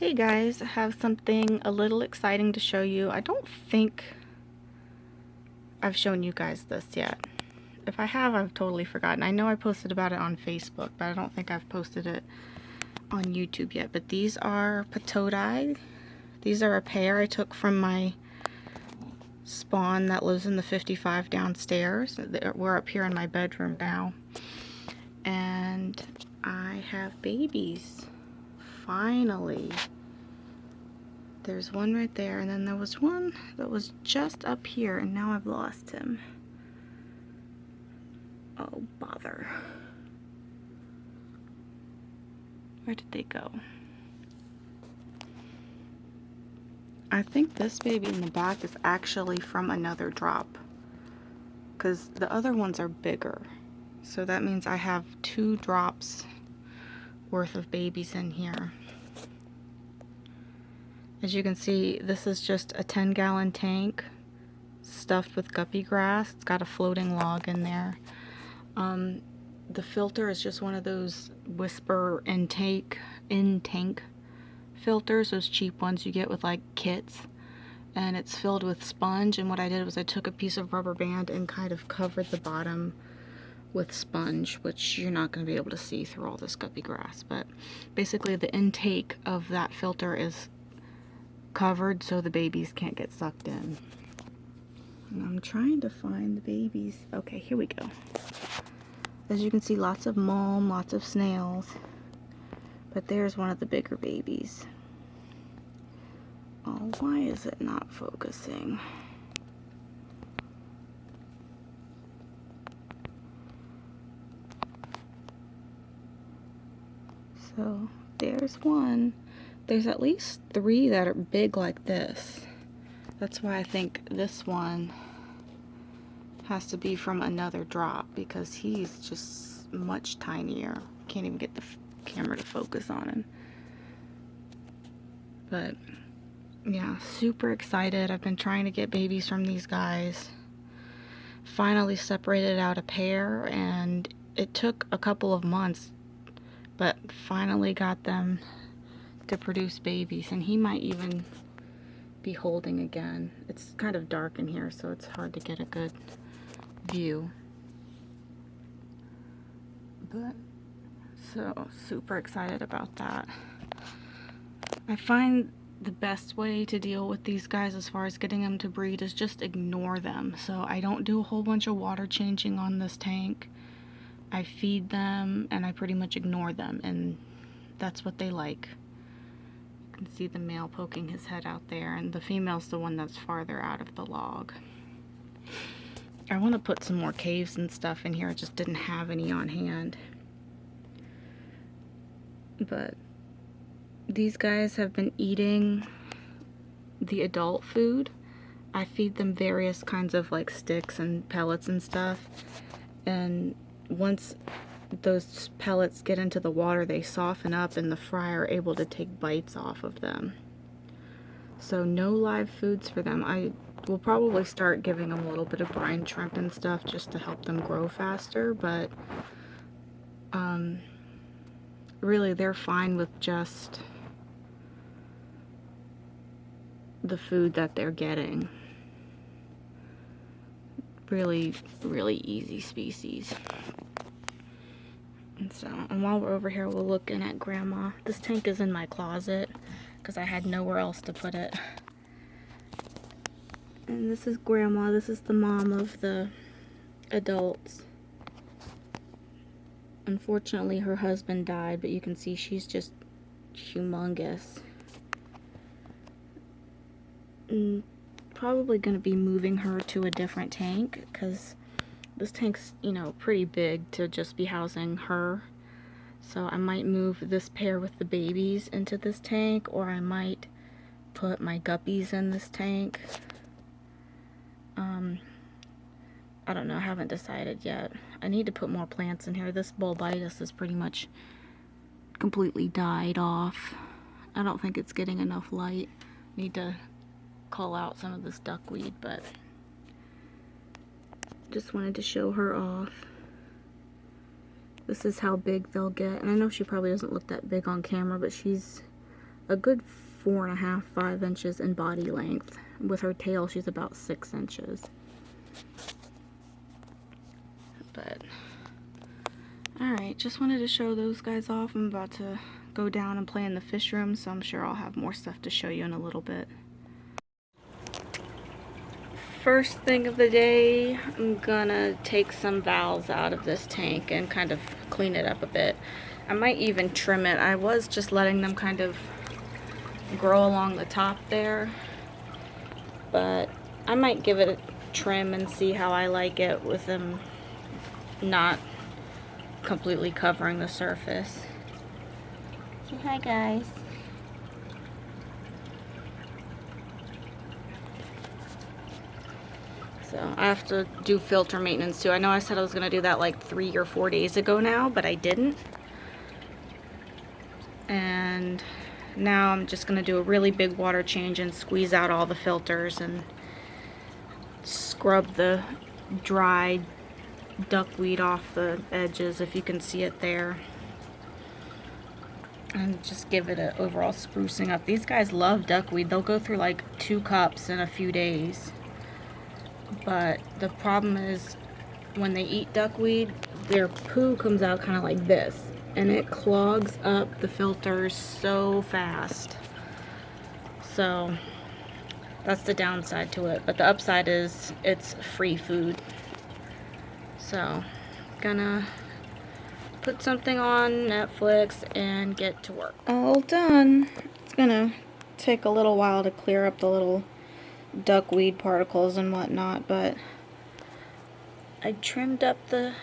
Hey guys, I have something a little exciting to show you. I don't think I've shown you guys this yet. If I have, I've totally forgotten. I know I posted about it on Facebook, but I don't think I've posted it on YouTube yet. But these are Patoti. These are a pair I took from my spawn that lives in the 55 downstairs. We're up here in my bedroom now. And I have babies. Finally. There's one right there, and then there was one that was just up here, and now I've lost him. Oh, bother. Where did they go? I think this baby in the back is actually from another drop, because the other ones are bigger. So that means I have 2 drops worth of babies in here. As you can see, this is just a 10-gallon tank stuffed with guppy grass. It's got a floating log in there. The filter is just one of those Whisper in-tank filters, those cheap ones you get with like kits. And it's filled with sponge, and what I did was I took a piece of rubber band and kind of covered the bottom with sponge, which you're not going to be able to see through all this guppy grass. But basically the intake of that filter is covered so the babies can't get sucked in. And I'm trying to find the babies. Okay, here we go. As you can see, lots of mulm, lots of snails. But there's one of the bigger babies. Oh, why is it not focusing? So there's one. There's at least 3 that are big like this. That's why I think this one has to be from another drop, because he's just much tinier. Can't even get the camera to focus on him. But yeah, super excited. I've been trying to get babies from these guys. Finally separated out a pair, and it took a couple of months, but finally got them to produce babies, and he might even be holding again. It's kind of dark in here, so it's hard to get a good view. But so super excited about that. I find the best way to deal with these guys as far as getting them to breed is just ignore them. So I don't do a whole bunch of water changing on this tank. I feed them and I pretty much ignore them, and that's what they like. You can see the male poking his head out there, and the female's the one that's farther out of the log. I want to put some more caves and stuff in here. I just didn't have any on hand. But these guys have been eating the adult food. I feed them various kinds of like sticks and pellets and stuff. And once those pellets get into the water, they soften up, and the fry are able to take bites off of them. So no live foods for them. I will probably start giving them a little bit of brine shrimp and stuff just to help them grow faster, but really they're fine with just the food that they're getting. Really, really easy species. And so, and while we're over here, we're looking at Grandma. This tank is in my closet because I had nowhere else to put it. And this is Grandma. This is the mom of the adults. Unfortunately, her husband died, but you can see she's just humongous. And probably going to be moving her to a different tank, because this tank's, you know, pretty big to just be housing her. So I might move this pair with the babies into this tank, or I might put my guppies in this tank. I don't know, I haven't decided yet. I need to put more plants in here. This bulbitis is pretty much completely died off. I don't think it's getting enough light. Need to cull out some of this duckweed, but just wanted to show her off. This is how big they'll get. And I know she probably doesn't look that big on camera, but she's a good 4.5, 5 inches in body length. With her tail, she's about 6 inches. But, alright, just wanted to show those guys off. I'm about to go down and play in the fish room, so I'm sure I'll have more stuff to show you in a little bit. First thing of the day, I'm gonna take some valves out of this tank and kind of clean it up a bit. I might even trim it. I was just letting them kind of grow along the top there, but I might give it a trim and see how I like it with them not completely covering the surface. Say hi, guys. So I have to do filter maintenance too. I know I said I was going to do that like 3 or 4 days ago now, but I didn't. And now I'm just going to do a really big water change and squeeze out all the filters and scrub the dry duckweed off the edges, if you can see it there. And just give it an overall sprucing up. These guys love duckweed. They'll go through like 2 cups in a few days. But the problem is when they eat duckweed, their poo comes out kind of like this, and it clogs up the filters so fast. So that's the downside to it, but the upside is it's free food. So gonna put something on Netflix and get to work. All done. It's gonna take a little while to clear up the little duckweed particles and whatnot, but I trimmed up the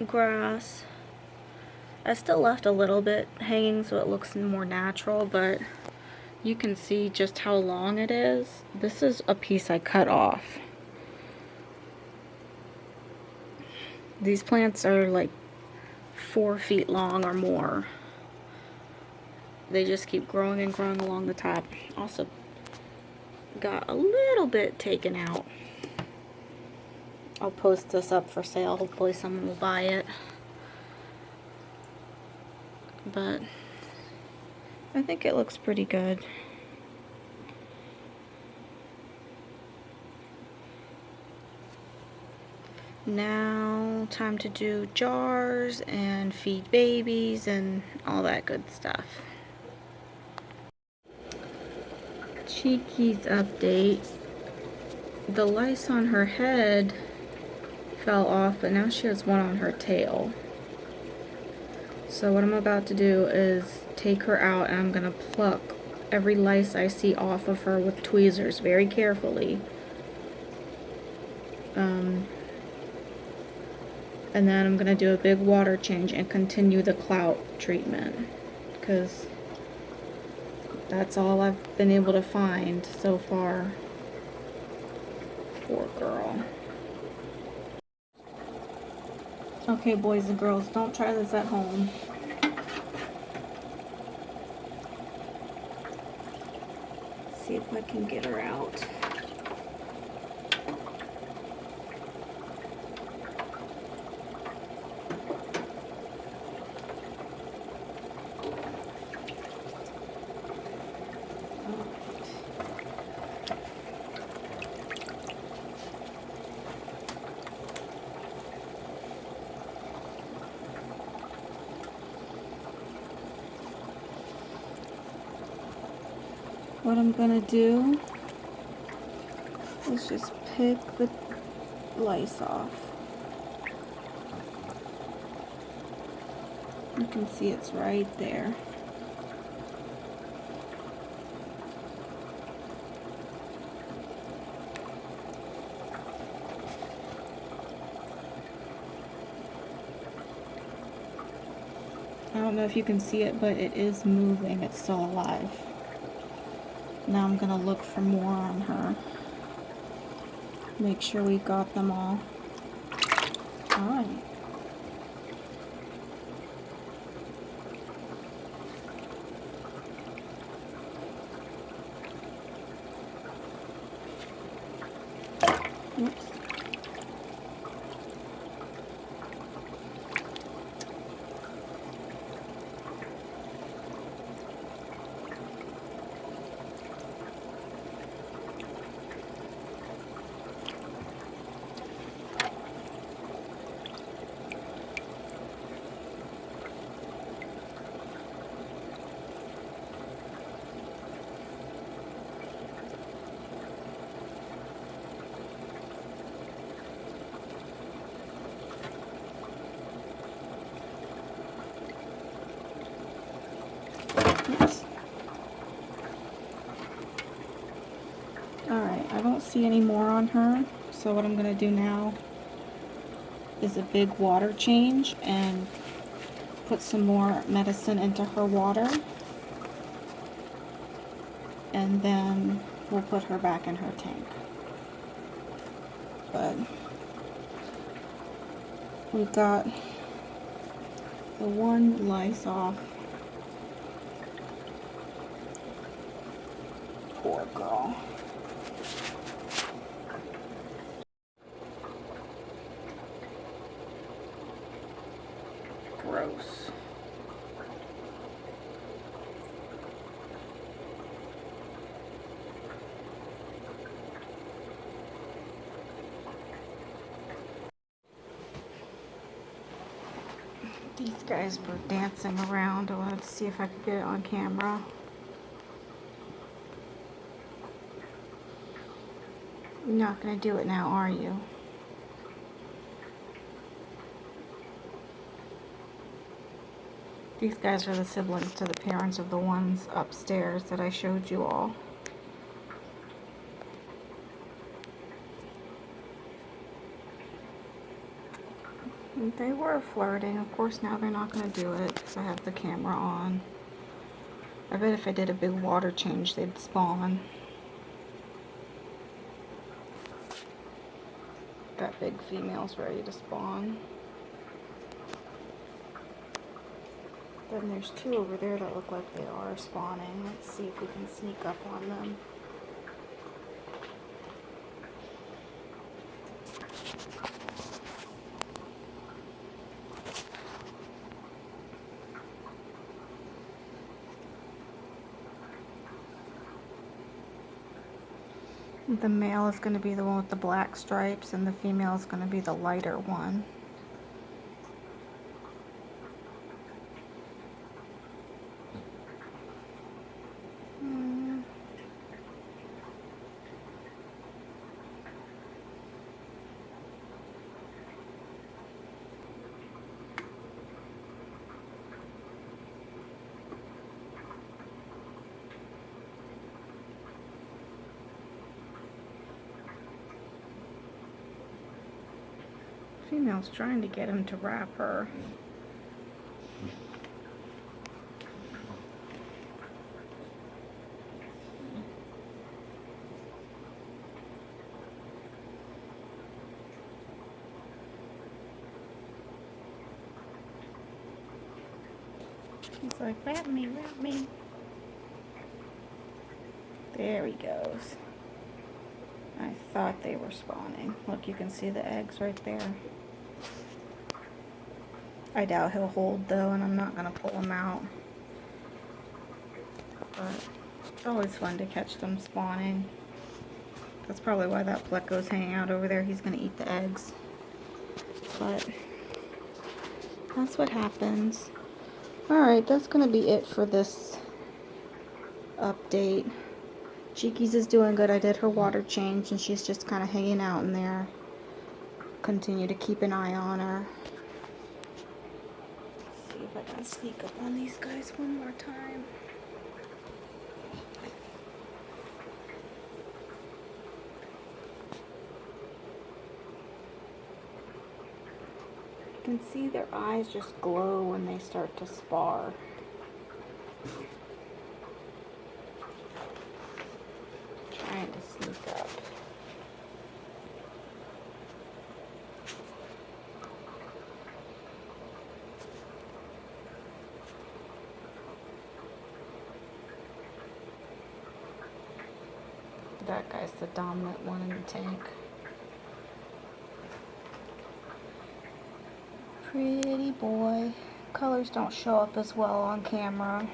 grass. I still left a little bit hanging so it looks more natural, but you can see just how long it is. This is a piece I cut off. These plants are like 4 feet long or more. They just keep growing and growing along the top. Also got a little bit taken out. I'll post this up for sale. Hopefully someone will buy it. But I think it looks pretty good. Now time to do jars and feed babies and all that good stuff. Cheekies update. The lice on her head fell off, but now she has one on her tail. So what I'm about to do is take her out and I'm going to pluck every lice I see off of her with tweezers very carefully. And then I'm going to do a big water change and continue the Clout treatment, because that's all I've been able to find so far. Poor girl. Okay, boys and girls, don't try this at home. See if I can get her out. What I'm gonna do is just pick the lice off. You can see it's right there. I don't know if you can see it, but it is moving. It's still alive. Now I'm gonna look for more on her. Make sure we got them all. Alright. Oops. Oops. Alright, I don't see any more on her, so what I'm going to do now is a big water change and put some more medicine into her water, and then we'll put her back in her tank. But we've got the one lice off. Poor girl. Gross. These guys were dancing around. I wanted to see if I could get it on camera. You're not going to do it now, are you? These guys are the siblings to the parents of the ones upstairs that I showed you all. And they were flirting. Of course, now they're not going to do it because I have the camera on. I bet if I did a big water change, they'd spawn. That big female's ready to spawn. Then there's two over there that look like they are spawning. Let's see if we can sneak up on them. The male is going to be the one with the black stripes, and the female is going to be the lighter one. Female's trying to get him to wrap her. He's like, wrap me, wrap me. There he goes. I thought they were spawning. Look, you can see the eggs right there. I doubt he'll hold though, and I'm not going to pull him out. But it's always fun to catch them spawning. That's probably why that pleco's hanging out over there. He's going to eat the eggs. But that's what happens. Alright, that's going to be it for this update. Cheekies is doing good. I did her water change, and she's just kind of hanging out in there. Continue to keep an eye on her. Let's see if I can sneak up on these guys one more time. You can see their eyes just glow when they start to spar. Trying to sneak up. That guy's the dominant one in the tank. Pretty boy. Colors don't show up as well on camera.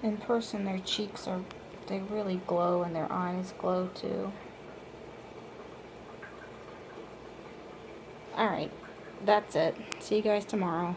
In person, their cheeks are, they really glow, and their eyes glow too. Alright, that's it. See you guys tomorrow.